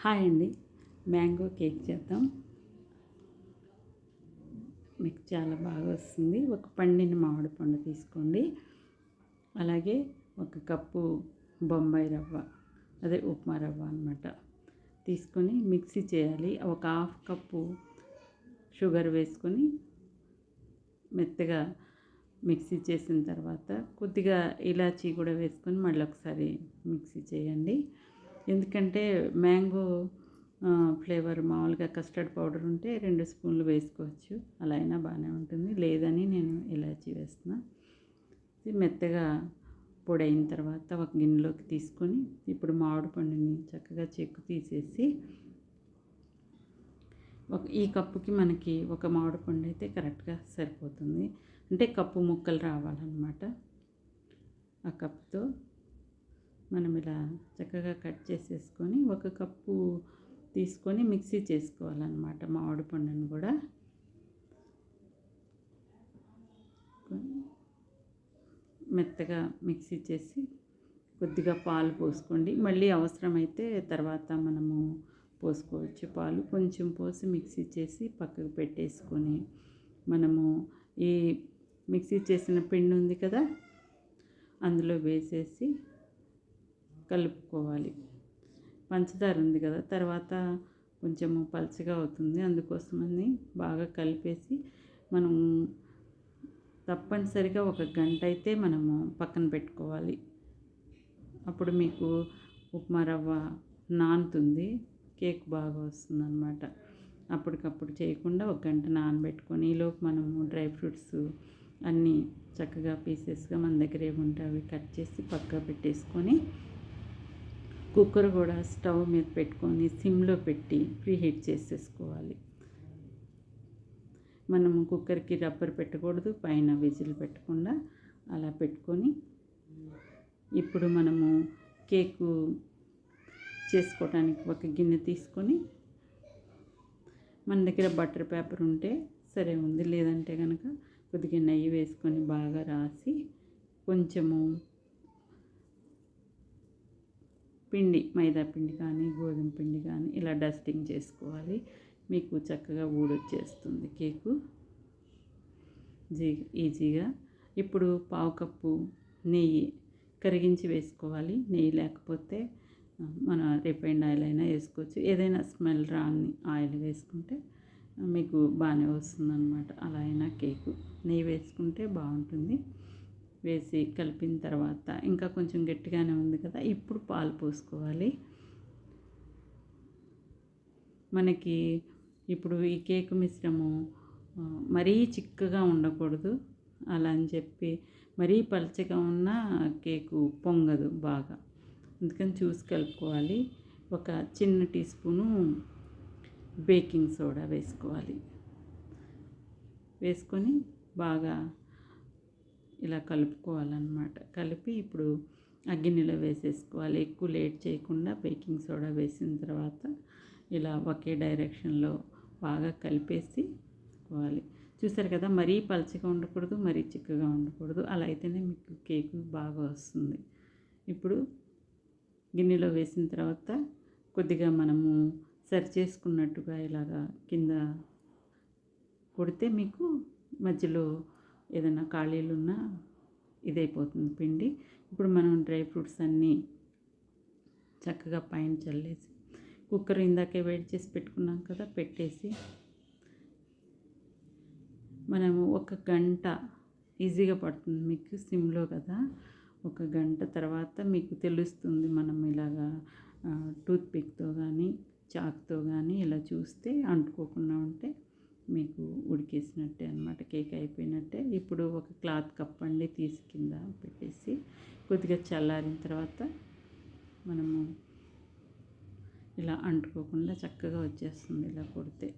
Hi అండి. Mango cake చేద్దాం. మీకు చాలా బాగా వస్తుంది. ఒక పండిన మామిడి పండు తీసుకోండి. అలాగే ఒక కప్పు బొంబాయి రవ్వ, అదే ఉప్మా రవ్వ అన్నమాట, తీసుకొని మిక్సీ చేయాలి. ఒక హాఫ్ కప్పు షుగర్ వేసుకొని మెత్తగా మిక్సీ చేసిన తర్వాత కొద్దిగా ఇలాచీ కూడా వేసుకొని మళ్ళీ ఒకసారి మిక్సీ చేయండి. ఎందుకంటే మ్యాంగో ఫ్లేవర్ మామూలుగా కస్టర్డ్ పౌడర్ ఉంటే 2 స్పూన్లు వేసుకోవచ్చు, అలా అయినా బాగానే ఉంటుంది. లేదని నేను ఇలాచీ వేస్తున్నా. ఇది మెత్తగా పొడి అయిన తర్వాత ఒక గిన్నెలోకి తీసుకొని ఇప్పుడు మామిడి పండుని చక్కగా చెక్కు తీసేసి, ఈ కప్పుకి మనకి ఒక మామిడి పండు అయితే కరెక్ట్గా సరిపోతుంది. అంటే కప్పు ముక్కలు రావాలన్నమాట. ఆ కప్పుతో మనం ఇలా చక్కగా కట్ చేసేసుకొని ఒక కప్పు తీసుకొని మిక్సీ చేసుకోవాలన్నమాట. మామిడి పండుని కూడా మెత్తగా మిక్సీ చేసి కొద్దిగా పాలు పోసుకోండి. మళ్ళీ అవసరమైతే తర్వాత మనము పోసుకోవచ్చు పాలు. కొంచెం పోసి మిక్సీ చేసి పక్కకు పెట్టేసుకొని మనము ఈ మిక్సీ చేసిన పిండి ఉంది కదా, అందులో వేసేసి కలుపుకోవాలి. పంచదార ఉంది కదా, తర్వాత కొంచెము పలుచగా అవుతుంది, అందుకోసమని బాగా కలిపేసి మనం తప్పనిసరిగా 1 గంట అయితే మనము పక్కన పెట్టుకోవాలి. అప్పుడు మీకు ఉప్మా రవ్వ నానుతుంది, కేక్ బాగా వస్తుందన్నమాట. అప్పటికప్పుడు చేయకుండా 1 గంట నానబెట్టుకొని ఈలోపు మనము డ్రై ఫ్రూట్స్ అన్నీ చక్కగా పీసెస్గా మన దగ్గర ఏముంటే అవి కట్ చేసి పక్క పెట్టేసుకొని, కుక్కర్ కూడా స్టవ్ మీద పెట్టుకొని సిమ్లో పెట్టి ప్రీహీట్ చేసేసుకోవాలి. మనము కుక్కర్కి రబ్బర్ పెట్టకూడదు, పైన విజిల్ పెట్టకుండా అలా పెట్టుకొని ఇప్పుడు మనము కేకు చేసుకోవడానికి ఒక గిన్నె తీసుకొని, మన దగ్గర బటర్ పేపర్ ఉంటే సరే ఉంది, లేదంటే కనుక కొద్దిగా నెయ్యి వేసుకొని బాగా రాసి కొంచెము పిండి, మైదా పిండి కానీ గోధుమ పిండి కానీ ఇలా డస్టింగ్ చేసుకోవాలి. మీకు చక్కగా ఊడొచ్చేస్తుంది కేకు ఈజీగా. ఇప్పుడు పావు కప్పు నెయ్యి కరిగించి వేసుకోవాలి. నెయ్యి లేకపోతే మన రిఫైండ్ ఆయిల్ అయినా వేసుకోవచ్చు. ఏదైనా స్మెల్ రాని ఆయిల్ వేసుకుంటే మీకు బాగానే వస్తుందన్నమాట. అలా అయినా కేకు నెయ్యి వేసుకుంటే బాగుంటుంది. వేసి కలిపిన తర్వాత ఇంకా కొంచెం గట్టిగానే ఉంది కదా, ఇప్పుడు పాలు పోసుకోవాలి. మనకి ఇప్పుడు ఈ కేకు మిశ్రమం మరీ చిక్కగా ఉండకూడదు, అలా అని చెప్పి మరీ పలచగా ఉన్న కేకు పొంగదు బాగా, అందుకని చూసి కలుపుకోవాలి. ఒక చిన్న టీ స్పూను బేకింగ్ సోడా వేసుకోవాలి. వేసుకొని బాగా ఇలా కలుపుకోవాలన్నమాట. కలిపి ఇప్పుడు ఆ గిన్నెలో వేసేసుకోవాలి. ఎక్కువ లేట్ చేయకుండా బేకింగ్ సోడా వేసిన తర్వాత ఇలా ఒకే డైరెక్షన్లో బాగా కలిపేసుకోవాలి. చూసారు కదా, మరీ పలచగా ఉండకూడదు, మరీ చిక్కగా ఉండకూడదు, అలా అయితేనే మీకు కేకు బాగా వస్తుంది. ఇప్పుడు గిన్నెలో వేసిన తర్వాత కొద్దిగా మనము సరి చేసుకున్నట్టుగా ఇలాగా కింద కొడితే మీకు మధ్యలో ఏదైనా ఖాళీలు ఉన్నా ఇదైపోతుంది పిండి. ఇప్పుడు మనం డ్రై ఫ్రూట్స్ అన్నీ చక్కగా పైన చల్లేసి కుక్కర్ ఇందాకే వేడి చేసి పెట్టుకున్నాం కదా, పెట్టేసి మనము 1 గంట ఈజీగా పడుతుంది మీకు సిమ్లో కదా. 1 గంట తర్వాత మీకు తెలుస్తుంది. మనం ఇలాగా టూత్పిక్తో కానీ చాక్తో కానీ ఇలా చూస్తే అంటుకోకుండా ఉంటే మీకు ఉడికేసినట్టే అన్నమాట, కేక్ అయిపోయినట్టే. ఇప్పుడు ఒక క్లాత్ కప్పండి తీసి కింద పెట్టేసి కొద్దిగా చల్లారిన తర్వాత మనము ఇలా అంటుకోకుండా చక్కగా వచ్చేస్తుంది ఇలా కొడితే.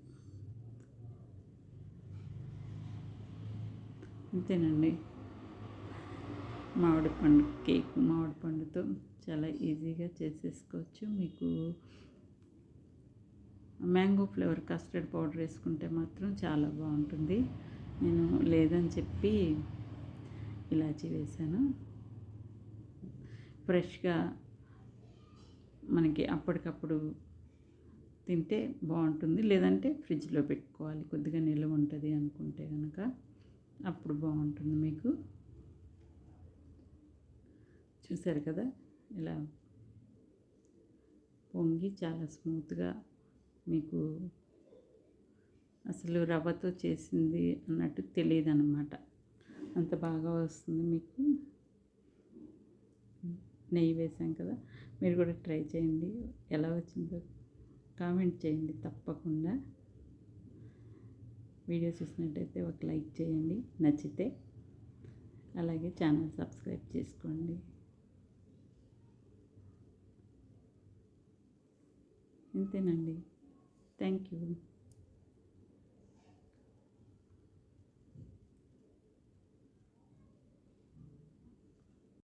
అంతేనండి, మామిడి పండు కేక్ మామిడి పండుతో చాలా ఈజీగా చేసేసుకోవచ్చు. మీకు మ్యాంగో ఫ్లేవర్ కస్టర్డ్ పౌడర్ వేసుకుంటే మాత్రం చాలా బాగుంటుంది. నేను లేదని చెప్పి ఇలాచీ వేసాను. ఫ్రెష్గా మనకి అప్పటికప్పుడు తింటే బాగుంటుంది. లేదంటే ఫ్రిడ్జ్లో పెట్టుకోవాలి, కొద్దిగా నిల్వ ఉంటుంది అనుకుంటే కనుక అప్పుడు బాగుంటుంది మీకు. చూసారు కదా, ఇలా పొంగి చాలా స్మూత్గా మీకు అసలు రవ్వతో చేసింది అన్నట్టు తెలియదు అన్నమాట. అంత బాగా వస్తుంది మీకు. నెయ్యి వేసాం కదా, మీరు కూడా ట్రై చేయండి. ఎలా వచ్చిందో కామెంట్ చేయండి తప్పకుండా. వీడియో చూసినట్టయితే ఒక లైక్ చేయండి నచ్చితే, అలాగే ఛానల్ సబ్స్క్రైబ్ చేసుకోండి. ఇంతేనండి. Thank you.